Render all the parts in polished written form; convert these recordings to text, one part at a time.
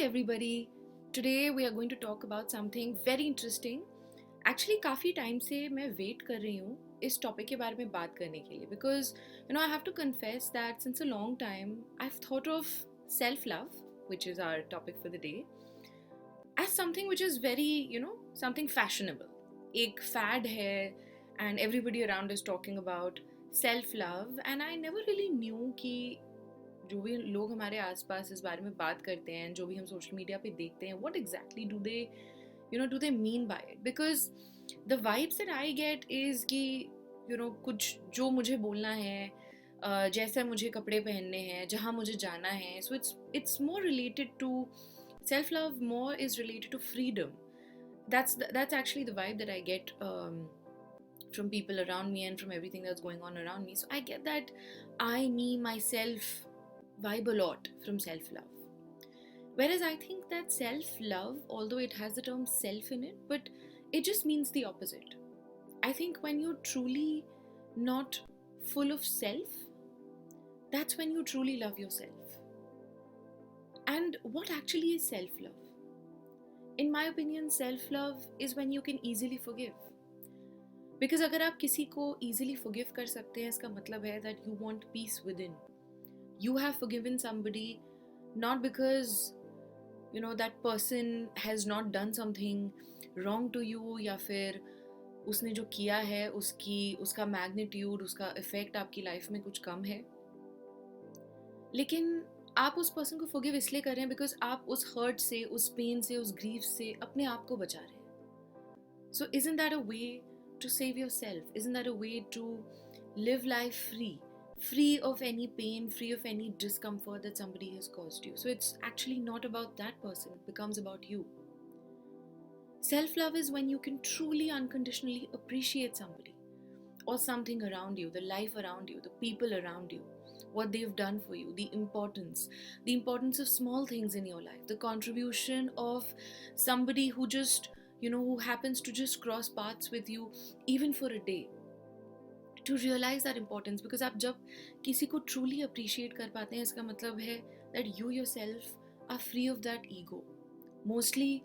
everybody. Today we are going to talk about something very interesting. Actually काफ़ी time से मैं wait कर रही हूँ इस टॉपिक के बारे में बात करने के लिए because I have to confess that since a long time I've thought of self-love, which is our topic for the day, as something which is very something fashionable. एक fad है and everybody around is talking about self-love and I never really knew कि जो भी लोग हमारे आसपास इस बारे में बात करते हैं, जो भी हम सोशल मीडिया पे देखते हैं, what exactly do they mean by it? Because the vibes that I get is कि कुछ जो मुझे बोलना है, जैसा मुझे कपड़े पहनने हैं, जहाँ मुझे जाना है, so it's more related to self love. More is related to freedom. That's actually the vibe that I get from people around me and from everything that's going on around me. So I get that me myself vibe a lot from self-love. Whereas I think that self-love, although it has the term self in it, but it just means the opposite. I think when you're truly not full of self, that's when you truly love yourself. And what actually is self-love? In my opinion, self-love is when you can easily forgive. Because अगर आप किसी को easily forgive कर सकते हैं, इसका मतलब है that you want peace within. You have forgiven somebody not because that person has not done something wrong to you या फिर उसने जो किया है उसका मैग्नीट्यूड, उसका इफेक्ट आपकी लाइफ में कुछ कम है, लेकिन आप उस पर्सन को फॉरगिव इसलिए कर रहे हैं बिकॉज आप उस हर्ट से, उस पेन से, उस ग्रीफ से अपने आप को बचा रहे हैं. So isn't that a way to save yourself? Isn't that a way to live life free of any pain, free of any discomfort that somebody has caused you? So it's actually not about that person, it becomes about you. Self-love is when you can truly unconditionally appreciate somebody or something around you, the life around you, the people around you, what they've done for you, the importance of small things in your life, the contribution of somebody who just who happens to just cross paths with you even for a day. To realize that importance, because आप जब किसी को truly appreciate कर पाते हैं, इसका मतलब है that you yourself are free of that ego. Mostly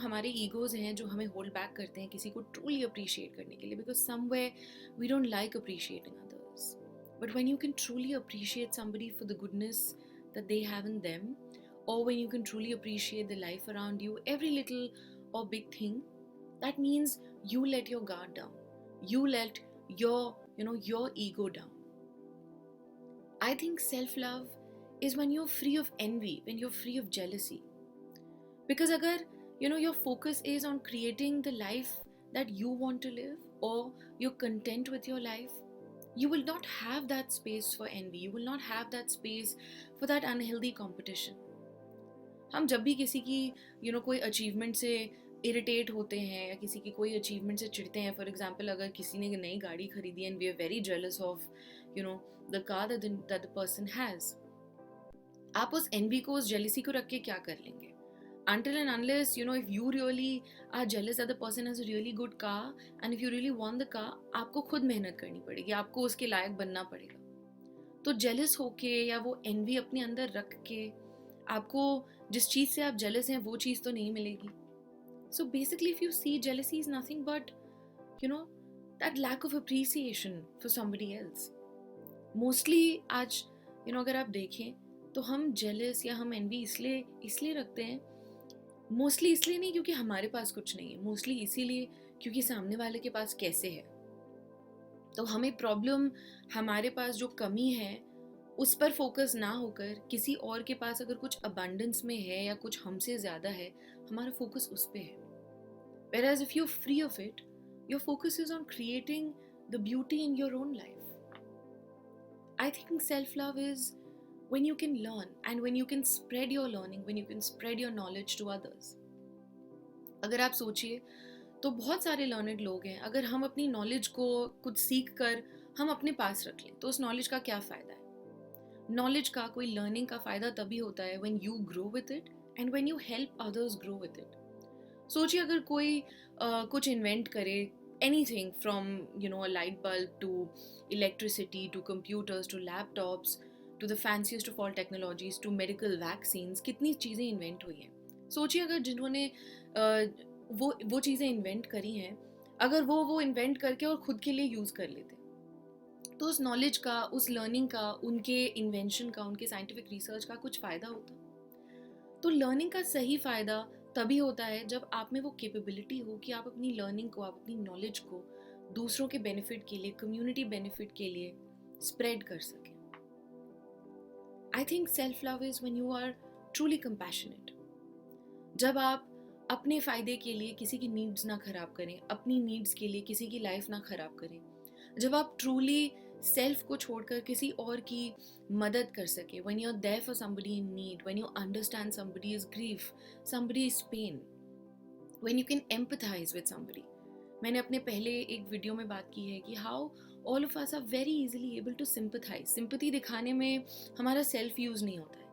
हमारे egos हैं जो हमें hold back करते हैं किसी को truly appreciate करने के लिए, because somewhere we don't like appreciating others. But when you can truly appreciate somebody for the goodness that they have in them, or when you can truly appreciate the life around you, every little or big thing, that means you let your guard down, you let your ego down. I think self-love is when you're free of envy, when you're free of jealousy. Because agar your focus is on creating the life that you want to live, or you're content with your life, you will not have that space for envy, you will not have that space for that unhealthy competition. हम जब भी किसी की कोई achievement से irritate होते हैं या किसी की कोई अचीवमेंट से चिढ़ते हैं, फॉर एग्जांपल अगर किसी ने नई गाड़ी खरीदी and we are very jealous of the car that the person has, आप उस एनवी को, उस जेलसी को रख के क्या कर लेंगे? Until and unless if you really are jealous that the person has a really good car and if you really want the car, आपको खुद मेहनत करनी पड़ेगी, आपको उसके लायक बनना पड़ेगा. तो जेलस होके या वो एनवी अपने अंदर रख के आपको जिस चीज़ से आप जेलस हैं वो चीज़ तो नहीं मिलेगी. So basically, if you see, jealousy is nothing but, that lack of appreciation for somebody else. Mostly आज, अगर आप देखें तो हम jealous या हम envy इसलिए रखते हैं. Mostly इसलिए नहीं क्योंकि हमारे पास कुछ नहीं है. Mostly इसीलिए क्योंकि सामने वाले के पास कैसे है. तो हमें प्रॉब्लम हमारे पास जो कमी है उस पर फोकस ना होकर किसी और के पास अगर कुछ अबंडेंस में है या कुछ हमसे ज़्यादा है, हमारा फोकस उस पे है. Whereas if you're free of it, your focus is on creating the beauty in your own life. I think self-love is when you can learn and when you can spread your learning, when you can spread your knowledge to others. अगर आप सोचिए तो बहुत सारे learned लोग हैं, अगर हम अपनी knowledge को कुछ सीख कर हम अपने पास रख लें तो उस knowledge का क्या फ़ायदा है? Knowledge का, कोई learning का फ़ायदा तभी होता है when you grow with it and when you help others grow with it. सोचिए अगर कोई कुछ इन्वेंट करे, anything from a light bulb to electricity to computers to laptops to the fanciest of all technologies, to medical vaccines, कितनी चीज़ें invent हुई हैं. सोचिए अगर जिन्होंने वो चीज़ें इन्वेंट करी हैं, अगर वो इन्वेंट करके और ख़ुद के लिए यूज़ कर लेते, तो उस नॉलेज का, उस लर्निंग का, उनके इन्वेंशन का, उनके साइंटिफिक रिसर्च का कुछ फ़ायदा होता. तो लर्निंग का सही फ़ायदा तभी होता है जब आप में वो कैपेबिलिटी हो कि आप अपनी लर्निंग को, आप अपनी नॉलेज को दूसरों के बेनिफिट के लिए, कम्युनिटी बेनिफिट के लिए स्प्रेड कर सकें. I think self love is when you are truly compassionate. जब आप अपने फ़ायदे के लिए किसी की नीड्स ना ख़राब करें, अपनी नीड्स के लिए किसी की लाइफ ना ख़राब करें, जब आप ट्रूली सेल्फ को छोड़कर किसी और की मदद कर सके, when you're there for somebody in need, when you understand somebody's grief, somebody's pain, when you can empathize with somebody. मैंने अपने पहले एक वीडियो में बात की है कि how all of us are very easily able to sympathize. Sympathy दिखाने में हमारा सेल्फ यूज़ नहीं होता है,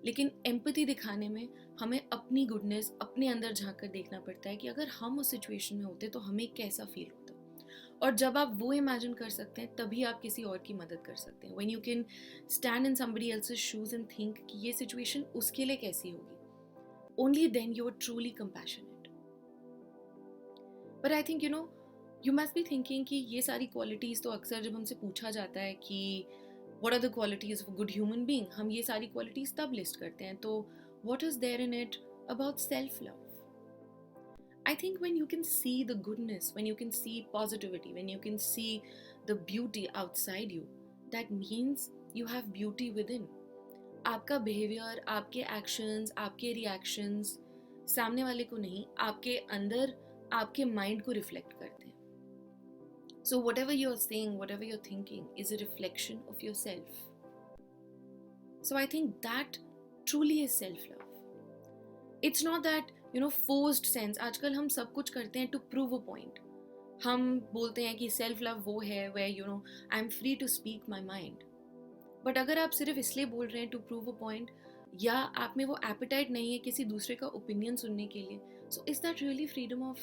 लेकिन एम्पैथी दिखाने में हमें अपनी गुडनेस अपने अंदर झांक कर देखना पड़ता है कि अगर हम उस सिचुएशन में होते तो हमें कैसा फील होता. और जब आप वो इमेजिन कर सकते हैं तभी आप किसी और की मदद कर सकते हैं. When you can stand in somebody else's shoes and think कि ये सिचुएशन उसके लिए कैसी होगी, only then you are truly compassionate. But I think you must be thinking कि ये सारी qualities तो अक्सर जब हमसे पूछा जाता है कि what are the qualities of a good human being, हम ये सारी qualities तब list करते हैं. तो what is there in it about self-love? I think when you can see the goodness, when you can see positivity, when you can see the beauty outside you, that means you have beauty within. आपका behavior, आपके actions, आपके reactions सामने वाले को नहीं, आपके अंदर, आपके mind को reflect करते हैं. So whatever you're saying, whatever you're thinking is a reflection of yourself. So I think that truly is self-love. It's not that forced sense. आजकल हम सब कुछ करते हैं to prove a point. हम बोलते हैं कि self love वो है where I'm free to speak my mind. But अगर आप सिर्फ इसलिए बोल रहे हैं to prove a point, या आप में वो appetite नहीं है किसी दूसरे का opinion सुनने के लिए, so is that really freedom of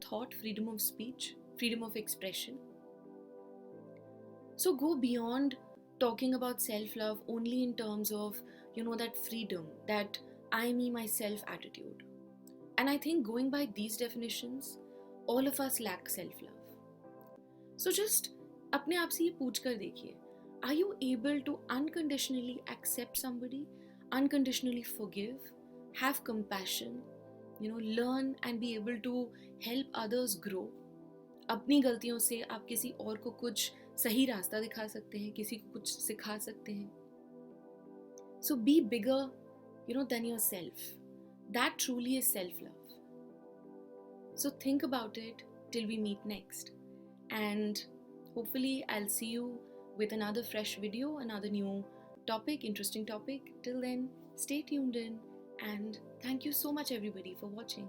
thought, freedom of speech, freedom of expression? So go beyond talking about self love only in terms of that freedom, that I, me, myself attitude. And I think going by these definitions, all of us lack self-love. So just अपने आप से ये पूछ कर देखिए, are you able to unconditionally accept somebody, unconditionally forgive, have compassion, learn and be able to help others grow? अपनी गलतियों से आप किसी और को कुछ सही रास्ता दिखा सकते हैं, किसी को कुछ सिखा सकते हैं. So be bigger, than yourself. That truly is self-love. So think about it till we meet next. And hopefully I'll see you with another fresh video, another new topic, interesting topic. Till then, stay tuned in and thank you so much everybody for watching.